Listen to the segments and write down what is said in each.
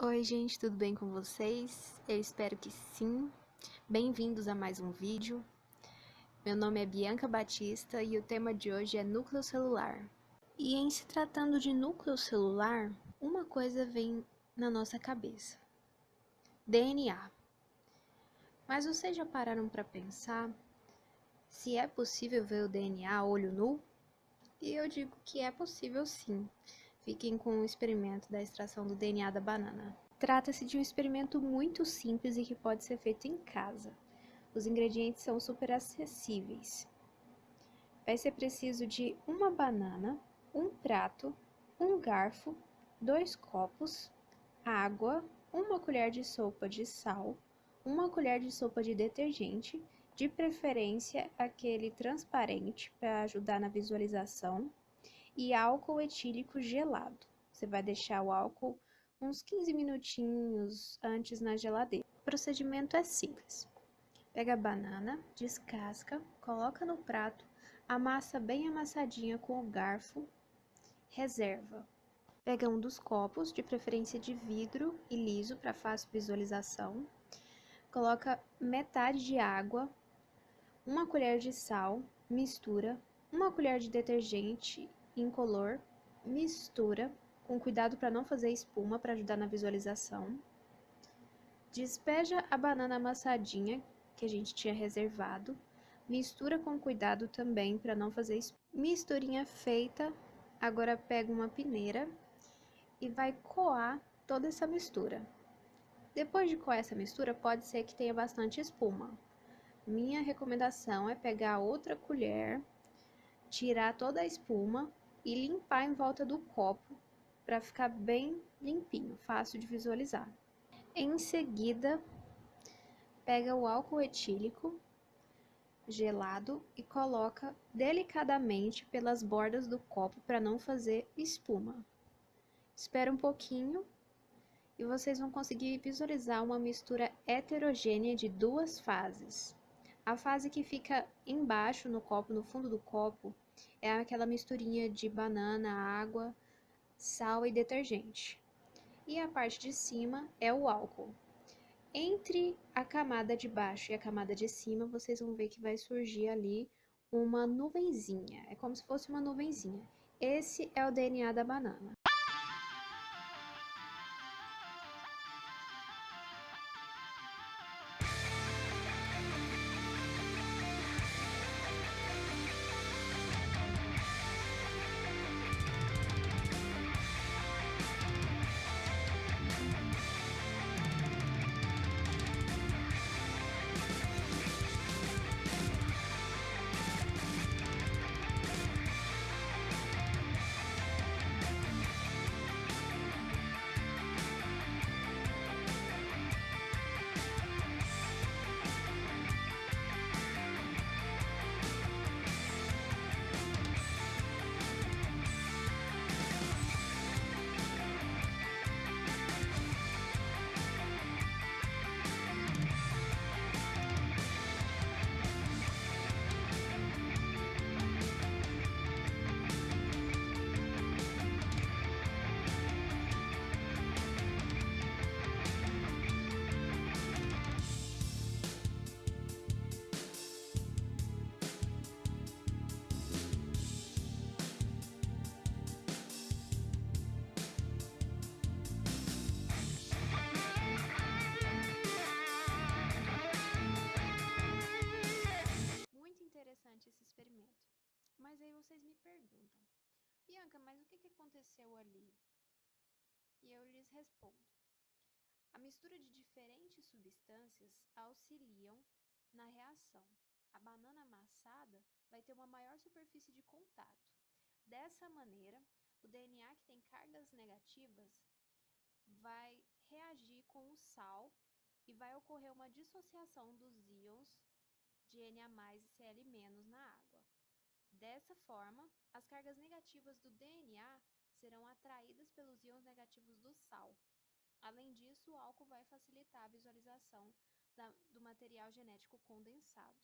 Oi, gente, tudo bem com vocês? Eu espero que sim. Bem-vindos a mais um vídeo. Meu nome é Bianca Batista e o tema de hoje é núcleo celular. E em se tratando de núcleo celular, uma coisa vem na nossa cabeça: DNA. Mas vocês já pararam para pensar se é possível ver o DNA a olho nu? E eu digo que é possível sim. Fiquem com o experimento da extração do DNA da banana. Trata-se de um experimento muito simples e que pode ser feito em casa. Os ingredientes são super acessíveis. Vai ser preciso de uma banana, um prato, um garfo, 2 copos, água, uma colher de sopa de sal, uma colher de sopa de detergente, de preferência aquele transparente para ajudar na visualização, e álcool etílico gelado. Você vai deixar o álcool uns 15 minutinhos antes na geladeira. O procedimento é simples. Pega a banana, descasca, coloca no prato, amassa bem amassadinha com o garfo, reserva. Pega um dos copos, de preferência de vidro e liso para fácil visualização. Coloca metade de água, uma colher de sal, mistura, uma colher de detergente incolor, mistura, com cuidado para não fazer espuma para ajudar na visualização. Despeja a banana amassadinha que a gente tinha reservado, mistura com cuidado também para não fazer espuma. Misturinha feita, agora pega uma peneira e vai coar toda essa mistura. Depois de coar essa mistura, pode ser que tenha bastante espuma. Minha recomendação é pegar outra colher, tirar toda a espuma e limpar em volta do copo para ficar bem limpinho, fácil de visualizar. Em seguida, pega o álcool etílico gelado e coloca delicadamente pelas bordas do copo para não fazer espuma. Espera um pouquinho e vocês vão conseguir visualizar uma mistura heterogênea de 2 fases. A fase que fica embaixo no copo, no fundo do copo, é aquela misturinha de banana, água, sal e detergente. E a parte de cima é o álcool. Entre a camada de baixo e a camada de cima, vocês vão ver que vai surgir ali uma nuvenzinha. É como se fosse uma nuvenzinha. Esse é o DNA da banana. Muito interessante esse experimento. Mas aí vocês me perguntam, Bianca, mas o que aconteceu ali? E eu lhes respondo. A mistura de diferentes substâncias auxiliam na reação. A banana amassada vai ter uma maior superfície de contato. Dessa maneira, o DNA que tem cargas negativas vai reagir com o sal e vai ocorrer uma dissociação dos íons de Na+ e Cl- na água. Dessa forma, as cargas negativas do DNA serão atraídas pelos íons negativos do sal. Além disso, o álcool vai facilitar a visualização do material genético condensado.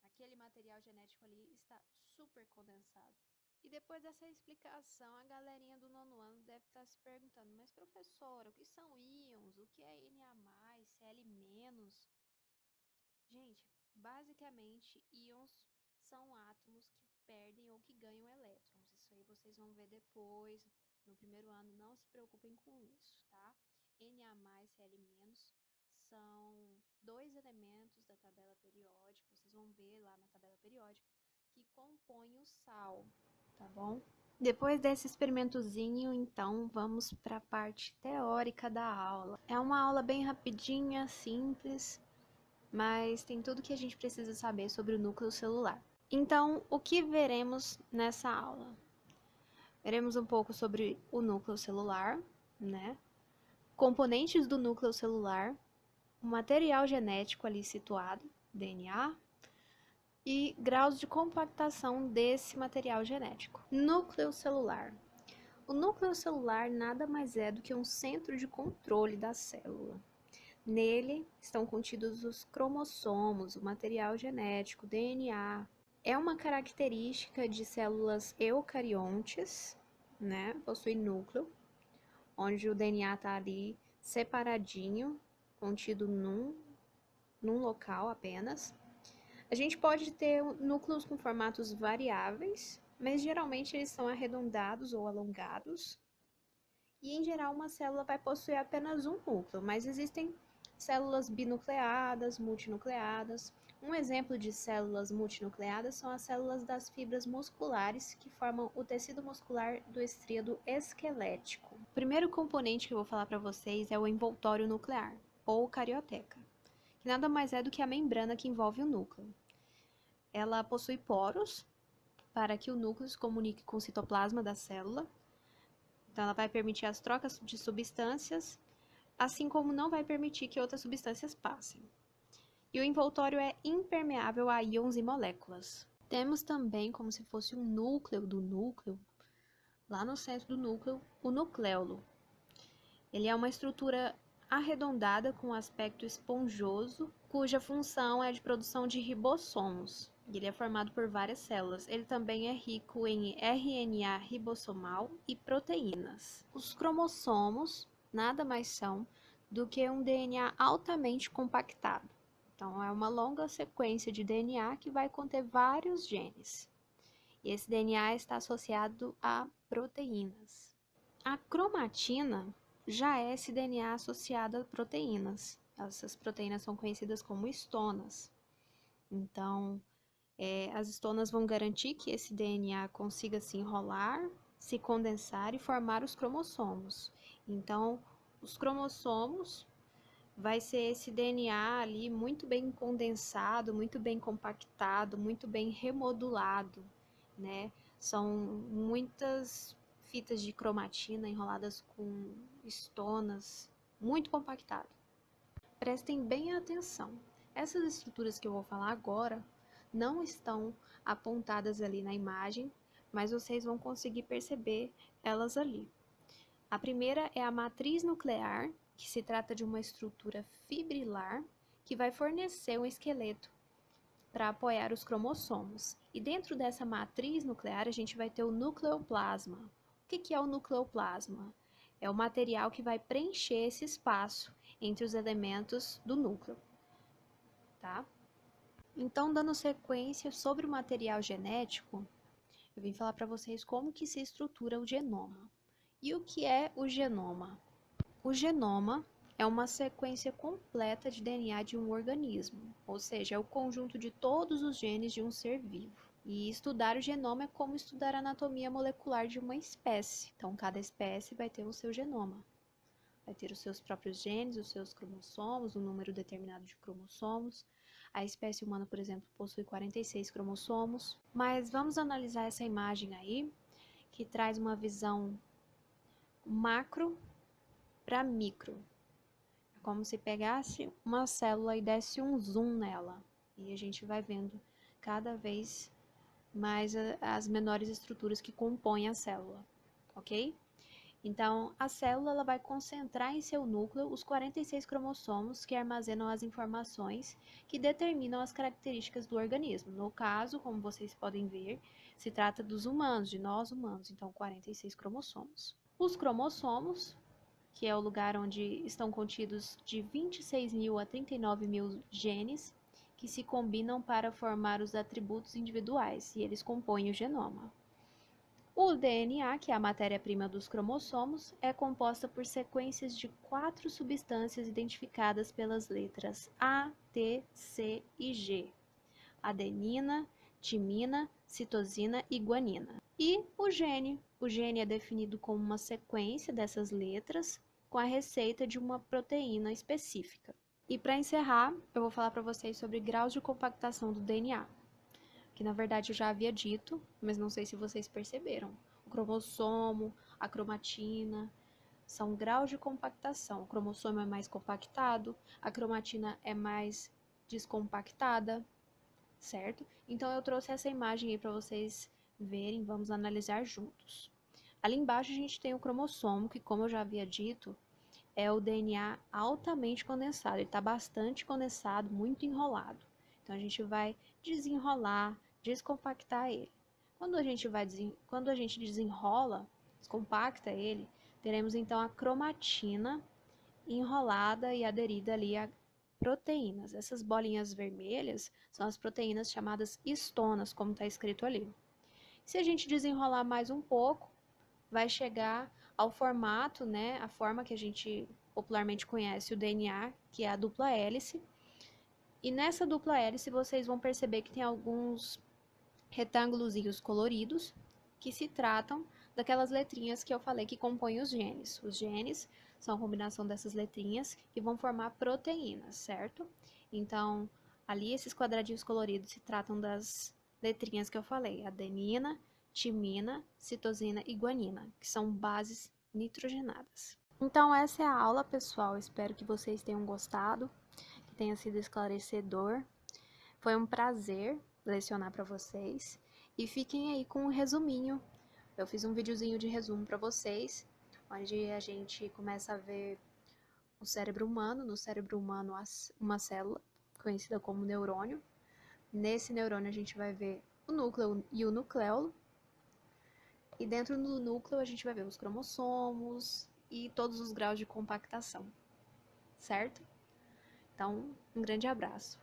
Aquele material genético ali está super condensado. E depois dessa explicação, a galerinha do 9º ano deve estar se perguntando, mas professora, o que são o que é Na+, Cl-. Gente, basicamente, íons são átomos que perdem ou que ganham elétrons. Isso aí vocês vão ver depois, no primeiro ano, não se preocupem com isso, tá? Na+, Cl- são dois elementos da tabela periódica, vocês vão ver lá na tabela periódica, que compõem o sal, tá bom? Depois desse experimentozinho, então, vamos para a parte teórica da aula. É uma aula bem rapidinha, simples, mas tem tudo que a gente precisa saber sobre o núcleo celular. Então, o que veremos nessa aula? Veremos um pouco sobre o núcleo celular, né? Componentes do núcleo celular, o material genético ali situado, DNA, e graus de compactação desse material genético. Núcleo celular. O núcleo celular nada mais é do que um centro de controle da célula. Nele estão contidos os cromossomos, o material genético, DNA. É uma característica de células eucariontes, né? Possui núcleo, onde o DNA está ali separadinho, contido num local apenas. A gente pode ter núcleos com formatos variáveis, mas geralmente eles são arredondados ou alongados. E em geral uma célula vai possuir apenas um núcleo, mas existem células binucleadas, multinucleadas. Um exemplo de células multinucleadas são as células das fibras musculares que formam o tecido muscular do estriado esquelético. O primeiro componente que eu vou falar para vocês é o envoltório nuclear, ou carioteca, que nada mais é do que a membrana que envolve o núcleo. Ela possui poros para que o núcleo se comunique com o citoplasma da célula. Então, ela vai permitir as trocas de substâncias, assim como não vai permitir que outras substâncias passem. E o envoltório é impermeável a íons e moléculas. Temos também, como se fosse um núcleo do núcleo, lá no centro do núcleo, o nucleolo. Ele é uma estrutura arredondada com aspecto esponjoso, cuja função é de produção de ribossomos. Ele é formado por várias células. Ele também é rico em RNA ribossomal e proteínas. Os cromossomos nada mais são do que um DNA altamente compactado. Então, é uma longa sequência de DNA que vai conter vários genes. E esse DNA está associado a proteínas. A cromatina já é esse DNA associado a proteínas. Essas proteínas são conhecidas como estonas. Então, as estonas vão garantir que esse DNA consiga se enrolar, se condensar e formar os cromossomos. Então, os cromossomos vai ser esse DNA ali muito bem condensado, muito bem compactado, muito bem remodulado, né? São muitas fitas de cromatina enroladas com estonas, muito compactado. Prestem bem atenção. Essas estruturas que eu vou falar agora não estão apontadas ali na imagem, mas vocês vão conseguir perceber elas ali. A primeira é a matriz nuclear, que se trata de uma estrutura fibrilar que vai fornecer um esqueleto para apoiar os cromossomos. E dentro dessa matriz nuclear, a gente vai ter o nucleoplasma. O que é o nucleoplasma? É o material que vai preencher esse espaço entre os elementos do núcleo, tá? Então, dando sequência sobre o material genético, eu vim falar para vocês como que se estrutura o genoma. E o que é o genoma? O genoma é uma sequência completa de DNA de um organismo, ou seja, é o conjunto de todos os genes de um ser vivo. E estudar o genoma é como estudar a anatomia molecular de uma espécie. Então, cada espécie vai ter o seu genoma. Vai ter os seus próprios genes, os seus cromossomos, um número determinado de cromossomos. A espécie humana, por exemplo, possui 46 cromossomos. Mas vamos analisar essa imagem aí, que traz uma visão macro para micro. É como se pegasse uma célula e desse um zoom nela. E a gente vai vendo cada vez mais as menores estruturas que compõem a célula, ok? Então, a célula ela vai concentrar em seu núcleo os 46 cromossomos que armazenam as informações que determinam as características do organismo. No caso, como vocês podem ver, se trata dos humanos, de nós humanos, então 46 cromossomos. Os cromossomos que é o lugar onde estão contidos de 26.000 a 39.000 genes, que se combinam para formar os atributos individuais, e eles compõem o genoma. O DNA, que é a matéria-prima dos cromossomos, é composta por sequências de 4 substâncias identificadas pelas letras A, T, C e G: adenina, timina, citosina e guanina. E o gene. O gene é definido como uma sequência dessas letras com a receita de uma proteína específica. E para encerrar, eu vou falar para vocês sobre graus de compactação do DNA, que na verdade eu já havia dito, mas não sei se vocês perceberam. O cromossomo, a cromatina, são graus de compactação. O cromossomo é mais compactado, a cromatina é mais descompactada, certo? Então eu trouxe essa imagem aí para vocês verem, vamos analisar juntos. Ali embaixo a gente tem o cromossomo, que como eu já havia dito, é o DNA altamente condensado, ele está bastante condensado, muito enrolado. Então a gente vai desenrolar, descompactar ele. Quando a gente desenrola, descompacta ele, teremos então a cromatina enrolada e aderida ali a proteínas. Essas bolinhas vermelhas são as proteínas chamadas histonas, como está escrito ali. Se a gente desenrolar mais um pouco, vai chegar ao formato, né, a forma que a gente popularmente conhece o DNA, que é a dupla hélice. E nessa dupla hélice vocês vão perceber que tem alguns retângulozinhos coloridos que se tratam daquelas letrinhas que eu falei que compõem os genes. Os genes são a combinação dessas letrinhas que vão formar proteínas, certo? Então, ali esses quadradinhos coloridos se tratam das letrinhas que eu falei: adenina, timina, citosina e guanina, que são bases nitrogenadas. Então, essa é a aula, pessoal. Espero que vocês tenham gostado, que tenha sido esclarecedor. Foi um prazer lecionar para vocês. E fiquem aí com um resuminho. Eu fiz um videozinho de resumo para vocês, onde a gente começa a ver o cérebro humano. No cérebro humano, uma célula, conhecida como neurônio. Nesse neurônio a gente vai ver o núcleo e o nucleolo. E dentro do núcleo a gente vai ver os cromossomos e todos os graus de compactação, certo? Então, um grande abraço.